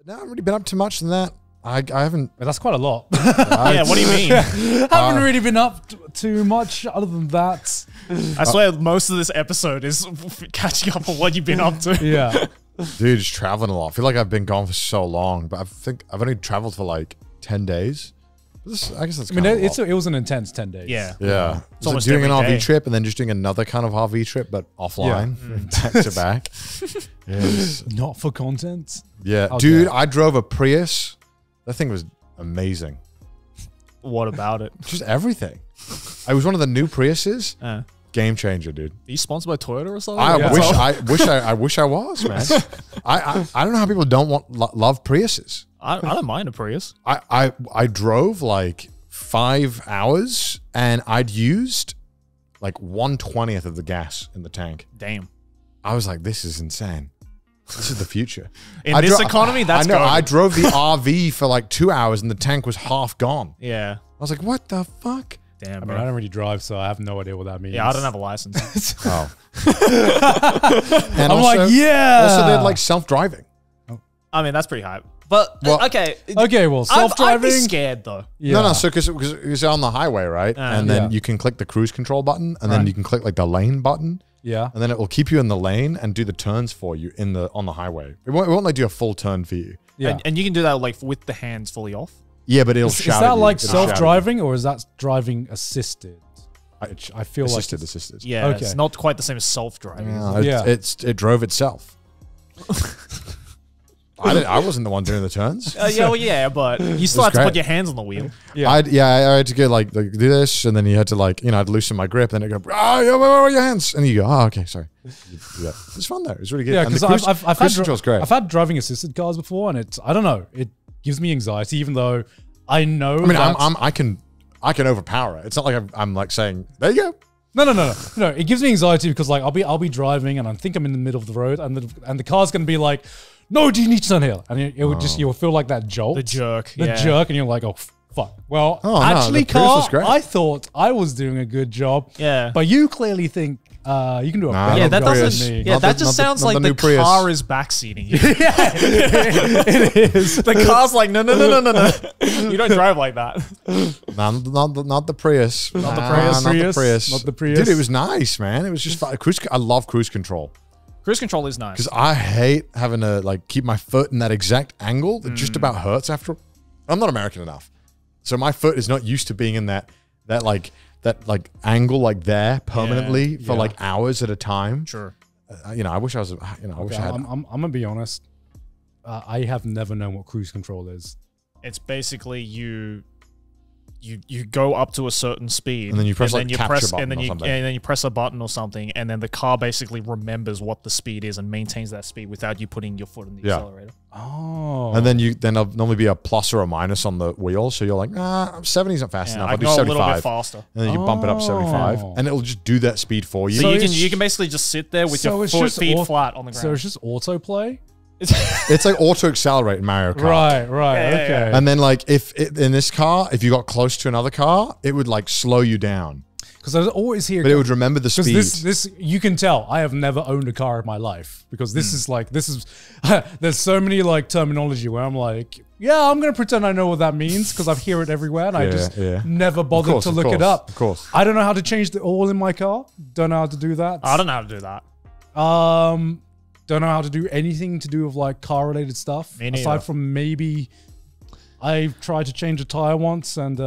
No, I haven't really been up to much than that. I haven't. But that's quite a lot. Yeah, what do you mean? Haven't really been up too much other than that. I swear most of this episode is catching up on what you've been up to. Yeah. Dude, just traveling a lot. I feel like I've been gone for so long, but I think I've only traveled for like 10 days. I guess that's kind of it was an intense 10 days. Yeah. Yeah. It's almost doing an every RV day. trip and then just doing another kind of RV trip, but offline, back to back. Yes. Not for content. Yeah. Okay. Dude, I drove a Prius. That thing was amazing. What about it? Just everything. I was one of the new Priuses. Are Game changer, dude. you sponsored by Toyota or something? I wish I was, man. I don't know how people don't love Priuses. I don't mind a Prius. I drove like 5 hours and I'd used like 1/20th of the gas in the tank. Damn. I was like, this is insane. This is the future. In this economy, that's I know. going. I drove the RV for like 2 hours and the tank was half gone. Yeah. I was like, what the fuck? Damn, I mean, bro. I don't really drive, so I have no idea what that means. Yeah, I don't have a license. Oh. And I'm like, yeah. Also, they're like self-driving. I mean, that's pretty hype. But, Well- okay. Okay, well, I'd self-driving. be scared, though. Yeah. No, so because you're on the highway, right? And then Yeah. you can click the cruise control button, and then Right. you can click like the lane button, Yeah. and then it will keep you in the lane and do the turns for you on the highway. It won't like do a full turn for you. Yeah. And you can do that like with the hands fully off. Yeah, but it'll Is shout. that at you. like It'll shout at you. self-driving or is that driving assisted? I feel Assisted, like assisted. Yeah, Okay. it's not quite the same as self-driving. Yeah, Yeah. it drove itself. I wasn't the one doing the turns. Yeah, well, yeah, but you still have to great. put your hands on the wheel. Yeah. I had to go like do this, and then you had to like I'd loosen my grip, then it go yeah, where are your hands? And you go, oh, okay, sorry. You do that. It's fun though. It's really good. Yeah, And the because cruise- I've cruise had control's great. I've had driving assisted cars before, and I don't know, it gives me anxiety, even though I know. I mean, that, I can overpower it. It's not like I'm like saying there you go. No. It gives me anxiety because like I'll be driving and I think I'm in the middle of the road, and the car's gonna be like, no, do you need to turn here? And it would just you'll feel like that jolt, The jerk. the yeah. jerk, and you're like, oh fuck. Well, Oh, no, actually, the Prius car, was great. I thought I was doing a good job. Yeah. But you clearly think you can do a Nah, better Yeah, not that the job Prius. than me. doesn't. Yeah, Not that the- just not the- sounds not like the the new Prius. car is backseating you. It is. The car's like, no. You don't drive like that. Not the Prius. Not the Prius. Not the Prius. Not the Prius. Dude, it was nice, man. It was just fun. I love cruise control Cruise control is nice. because I hate having to like keep my foot in that exact angle that just about hurts after. I'm not American enough, so my foot is not used to being in that angle like there permanently for Yeah. like hours at a time. Sure. I wish I was. I wish I had. I'm gonna be honest. I have never known what cruise control is. It's basically you go up to a certain speed, And then you press, like, capture press, button and then or you something. and then you press a button or something, and then the car basically remembers what the speed is and maintains that speed without you putting your foot in the Yeah. accelerator. Oh. And then there'll normally be a plus or a minus on the wheel, so you're like, 70's not fast Yeah, enough. I I'll can do go a little 75. bit faster. And then you bump it up to 75, Oh. and it'll just do that speed for you. So you it's- can basically just sit there with so your it's foot just feet au- flat on the So ground. it's just autoplay? It's like auto accelerate in Mario Kart. Right, Yeah, yeah, okay. And then like in this car, if you got close to another car, it would like slow you down, Because I always hear but it would remember the speed. this you can tell I have never owned a car in my life because this is there's so many like terminology where I'm like, yeah, I'm gonna pretend I know what that means because I hear it everywhere and I Yeah, just yeah. never bothered course, to of look it course, up. of course. I don't know how to change the oil in my car. Don't know how to do that. I don't know how to do that. Don't know how to do anything to do with like car related stuff. Me neither. Aside from maybe I tried to change a tire once and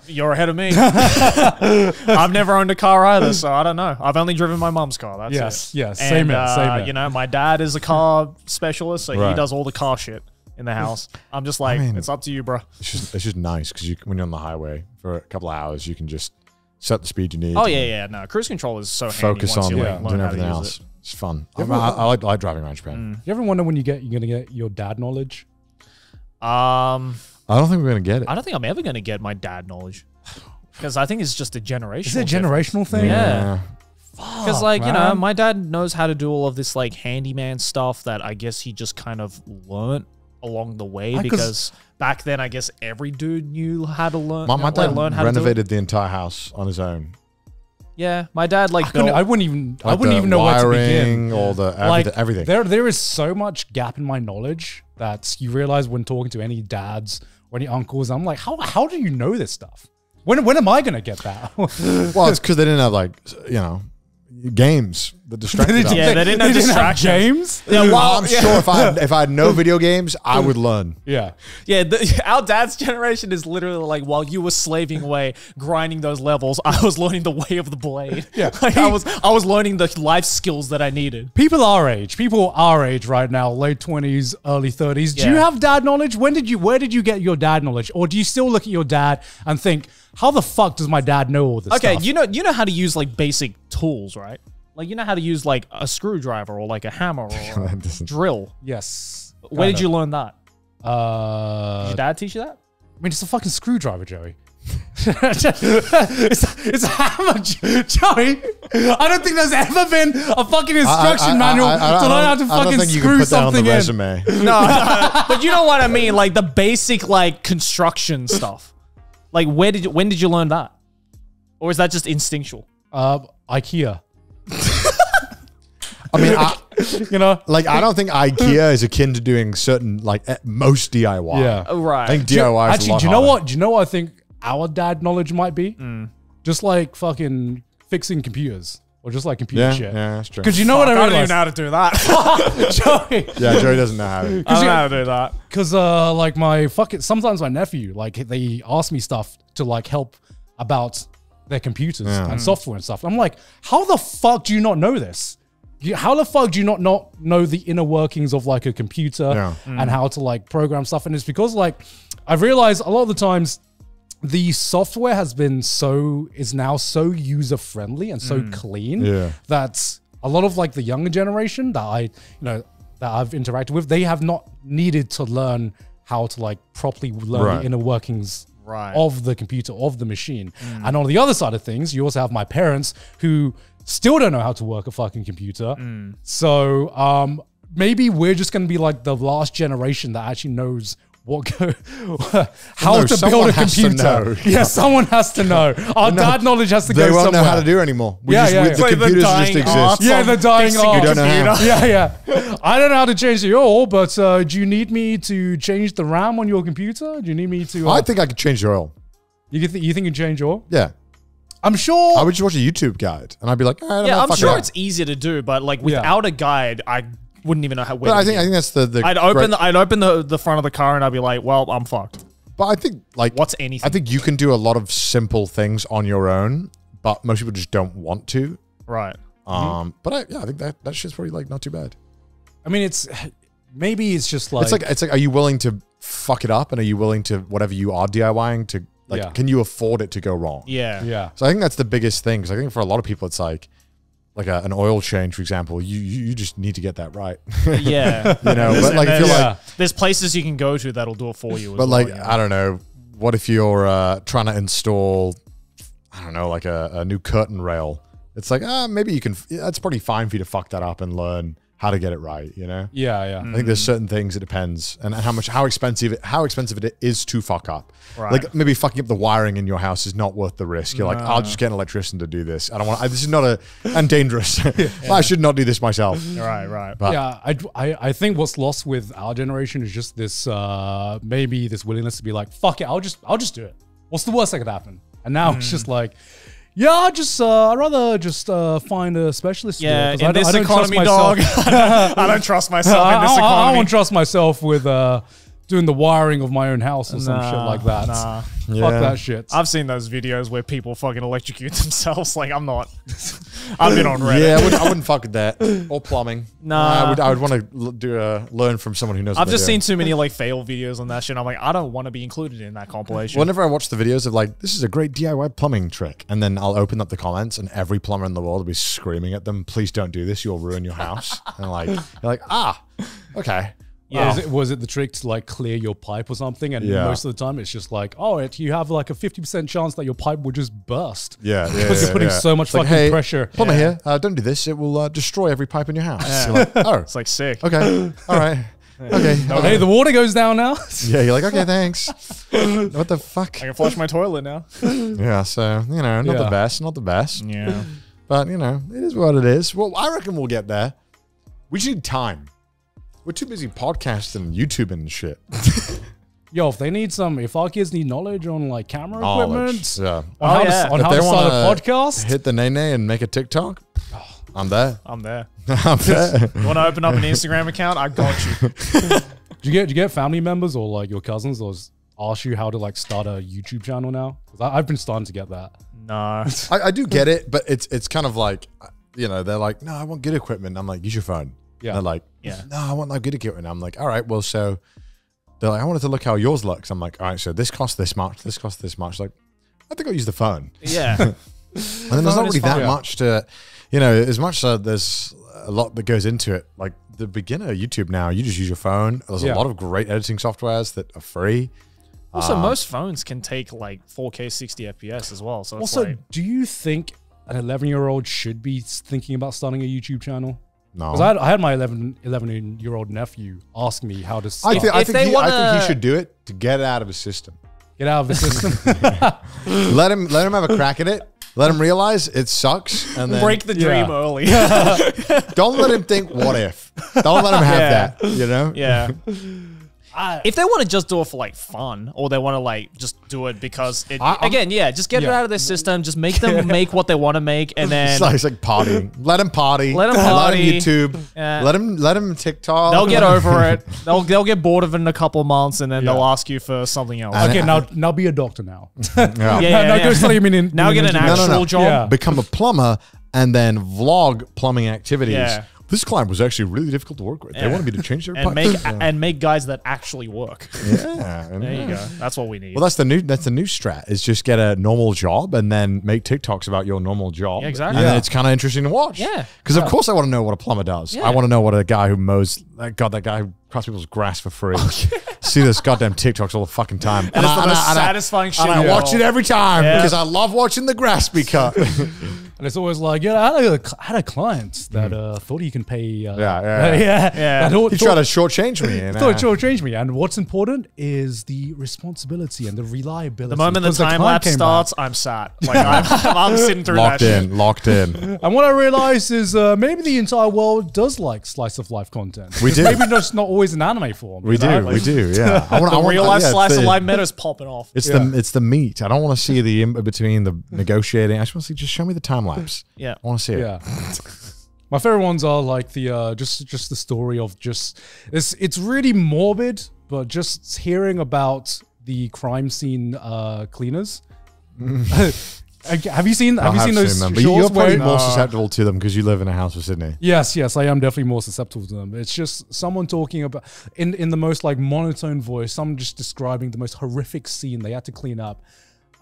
You're ahead of me. I've never owned a car either, so I don't know. I've only driven my mum's car. That's yes, it. yes, And, same here, same here. You know, my dad is a car specialist, so he Right. does all the car shit in the house. I'm just like, mean- it's up to you, bro. It's just nice because when you're on the highway for a couple of hours, you can just set the speed you need. Oh and yeah. No, cruise control is so Focus handy once on you yeah, like, doing learn how to everything use else. it. It's fun. I like driving around Japan. You ever wonder when you're gonna get your dad knowledge? I don't think we're gonna get it. I don't think I'm ever gonna get my dad knowledge because I think it's just a generational. Is it a generational thing? Yeah. Because, like, you know, man. my dad knows how to do all of this, like, handyman stuff that I guess he just kind of learned along the way. 'Cause- Because back then, I guess every dude knew how to learn. My dad learn how to do it. renovated the entire house on his own. Yeah, my dad like I wouldn't even know where to begin. All the everything. There is so much gap in my knowledge that you realize when talking to any dads or any uncles. I'm like, how do you know this stuff? When am I gonna get that? Well, it's because they didn't have games that distracted us. Yeah, they didn't have distractions. games. Yeah, Well, I'm sure if I had no video games, I would learn. Yeah. Yeah, our dad's generation is literally like, while you were slaving away, grinding those levels, I was learning the way of the blade. Yeah. Like, I was learning the life skills that I needed. People our age right now, late 20s, early 30s. Do you have dad knowledge? Where did you get your dad knowledge? Or do you still look at your dad and think, how the fuck does my dad know all this stuff? Okay, you know how to use like basic tools, right? Like, you know how to use like a screwdriver or like a hammer or a drill. Yes. Where did you learn that? Did your dad teach you that? I mean, it's a fucking screwdriver, Joey. it's a hammer, Joey. I don't think there's ever been a fucking instruction manual to learn how to fucking screw something in. No, but you know what I mean, like the basic like construction stuff. Like, when did you learn that, or is that just instinctual? IKEA. I mean, I don't think IKEA is akin to doing certain most DIY. Yeah, right. I think DIY. Actually, do you know what? Do you know what I think our dad knowledge might be? Just like fucking fixing computers. Or just like computer shit. Yeah, that's true. Because you know what I realized? don't even know how to do that. Joey. Yeah, Joey doesn't know how to. I don't know how to do that. Because sometimes my nephew, they ask me stuff to help about their computers and software and stuff. I'm like, how the fuck do you not know this? How the fuck do you not know the inner workings of a computer and how to program stuff? And it's because I've realized a lot of the times the software is now so user friendly and so clean that a lot of the younger generation that I've interacted with, they have not needed to learn how to properly learn the inner workings of the computer, of the machine. And on the other side of things, you also have my parents who still don't know how to work a fucking computer. So maybe we're just going to be the last generation that actually knows how to build a computer. Yeah, someone has to know. Our dad knowledge has to go somewhere. They won't know how to do it anymore. The computers just exist. Yeah, the dying art. You don't know how. Yeah. I don't know how to change the oil, but do you need me to change the RAM on your computer? Do you need me to... I think I could change the oil. You think you can change oil? Yeah. I'm sure... I would just watch a YouTube guide, and I'd be like, I'm sure it's easier to do, but without a guide, I wouldn't even know how. But I think that's the. I'd open the front of the car and I'd be like, well, I'm fucked. But I think what's anything? I think you can do a lot of simple things on your own, but most people just don't want to. Right. But I think that shit's probably not too bad. I mean, maybe it's just it's like, are you willing to fuck it up, and are you willing to whatever you are DIYing to can you afford it to go wrong? Yeah. So I think that's the biggest thing, because I think for a lot of people it's like an oil change, for example, you just need to get that right. Yeah. But if you're there's places you can go to that'll do it for you. But I don't know, what if you're trying to install, I don't know, a new curtain rail? It's maybe you can. That's pretty fine for you to fuck that up and learn how to get it right. Yeah. I think there's certain things it depends, and how expensive it is to fuck up. Right. Maybe fucking up the wiring in your house is not worth the risk. You're I'll just get an electrician to do this. I don't want. This is not and dangerous. I should not do this myself. Right. But I think what's lost with our generation is just this maybe this willingness to be like, fuck it, I'll just do it. What's the worst that could happen? And now it's just yeah, I'd rather just find a specialist. Yeah, in this economy, dog. I don't trust myself in this economy. I won't trust myself with doing the wiring of my own house or some shit like that. Nah. Fuck that shit. I've seen those videos where people fucking electrocute themselves. I'm not. I've been on Reddit. Yeah, I wouldn't fuck with that. Or plumbing. Nah. I would want to learn from someone who knows. I've just seen too many fail videos on that shit. I'm like, I don't want to be included in that compilation. Whenever I watch the videos of this is a great DIY plumbing trick, and then I'll open up the comments and every plumber in the world will be screaming at them, please don't do this, you'll ruin your house. And you're like, okay. Yeah. Was it the trick to clear your pipe or something? And most of the time it's just you have a 50% chance that your pipe will just burst. Yeah. Because you're putting so much fucking pressure. Plumber here, don't do this. It will destroy every pipe in your house. Yeah. You're oh. It's sick. Okay. All right. Okay. Hey, the water goes down now. Yeah, you're like, okay, thanks. What the fuck? I can flush my toilet now. Yeah, so, you know, not the best, not the best. Yeah. But, you know, it is what it is. Well, I reckon we'll get there. We just need time. We're too busy podcasting and YouTubing and shit. Yo, if our kids need knowledge on like camera equipment, Yeah. on how to start a podcast, hit the nene and make a TikTok, I'm there. I'm there. I'm there. You want to open up an Instagram account? I got you. do you get family members or like your cousins or ask you how to like start a YouTube channel now? 'Cause I've been starting to get that. No. I do get it, but it's kind of like, you know, they're like, no, I want good equipment. I'm like, use your phone. Yeah. They're like, Yeah. no, I want like good equipment. I'm like, all right, well, so they're like, I wanted to look how yours looks. I'm like, all right, so this costs this much. This costs this much. Like, I think I'll use the phone. Yeah. And then there's not really that Yeah. much to, you know, as much as there's a lot that goes into it. Like the beginner YouTube now, you just use your phone. There's a lot of great editing softwares that are free. Also, most phones can take like 4K 60 FPS as well. So it's Also, like, do you think an 11-year-old should be thinking about starting a YouTube channel? No. Because I had my 11-year-old nephew ask me how to start. I If think they he wanna- should do it to get it out of his system. Get out of the system. Let him have a crack at it. Let him realize it sucks, and then break the dream Yeah. early. don't let him think what if. Don't let him have that. You know. Yeah. If they want to just do it for like fun, or they want to like just do it because it just get it out of their system. Just make them make what they want to make, and then It's like partying. Let him party. Let him Let party. him YouTube. Yeah. Let him TikTok. they'll get over it. They'll get bored of it in a couple of months, and then they'll ask you for something else. Okay, now be a doctor now. Yeah. Yeah. Now go study in Now get an engineering. actual job. Yeah. Become a plumber and then vlog plumbing activities. Yeah. This client was actually really difficult to work with. They Yeah. wanted me to change their And pipes. and make guys that actually work. Yeah. There you go. That's what we need. Well, that's the new strat is just get a normal job and then make TikToks about your normal job. Yeah, exactly. And then Yeah. it's kind of interesting to watch. Yeah. Because of course I want to know what a plumber does. Yeah. I want to know what a guy who mows, that guy who cuts people's grass for free. See those goddamn TikToks all the fucking time. And it's the most satisfying shit. And I in the watch it world. every time Yeah. because I love watching the grass be cut. And it's always like, I had a client that thought he can pay. Yeah. Yeah. That thought, He tried to shortchange me. And, thought it changed me. And what's important is the responsibility and the reliability. The moment the Because time client lapse came starts, I'm sad. Like I'm sitting through that shit. locked in. back. And what I realized is maybe the entire world does like slice of life content. We do. Maybe just not always in anime form. We you know? do, Like, we do, yeah. I want The real life yeah, slice it's of the- life meta's popping off. It's Yeah. it's the meat. I don't want to see the in between the negotiating. I just want to see. Just show me the time lapse. Yeah. I want to see it. Yeah. My favorite ones are like the just the story of just it's really morbid, but just hearing about the crime scene cleaners. Have you seen those them, but shorts you're probably where- more susceptible to them because you live in a house with Sydney. Yes, I am definitely more susceptible to them. It's just someone talking about in the most like monotone voice, someone just describing the most horrific scene they had to clean up.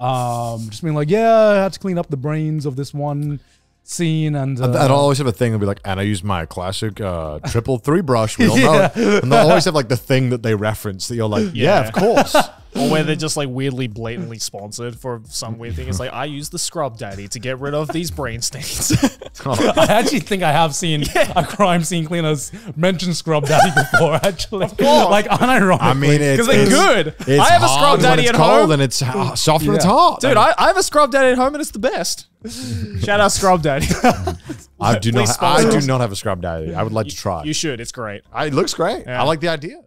Just being like, yeah, I had to clean up the brains of this one scene, and I'd always have a thing that'd be like, and I use my classic triple 3 brush. We all know it. And they'll always have like the thing that they reference that you're like, yeah, Yeah. of course. Or where they're just like weirdly, blatantly sponsored for some weird thing. It's like, I use the Scrub Daddy to get rid of these brain stains. I actually think I have seen a crime scene cleaners mention Scrub Daddy before, actually. Of course. Like, unironically. I mean, Because they're good. It's I have a hard Scrub when Daddy it's at cold home. and it's soft when it's hot. Dude, I have a Scrub Daddy at home and it's the best. Shout out Scrub Daddy. I do Please not. I sponsor do us. not have a scrub daddy. I would like to try. You should. It's great. It looks great. Yeah. I like the idea.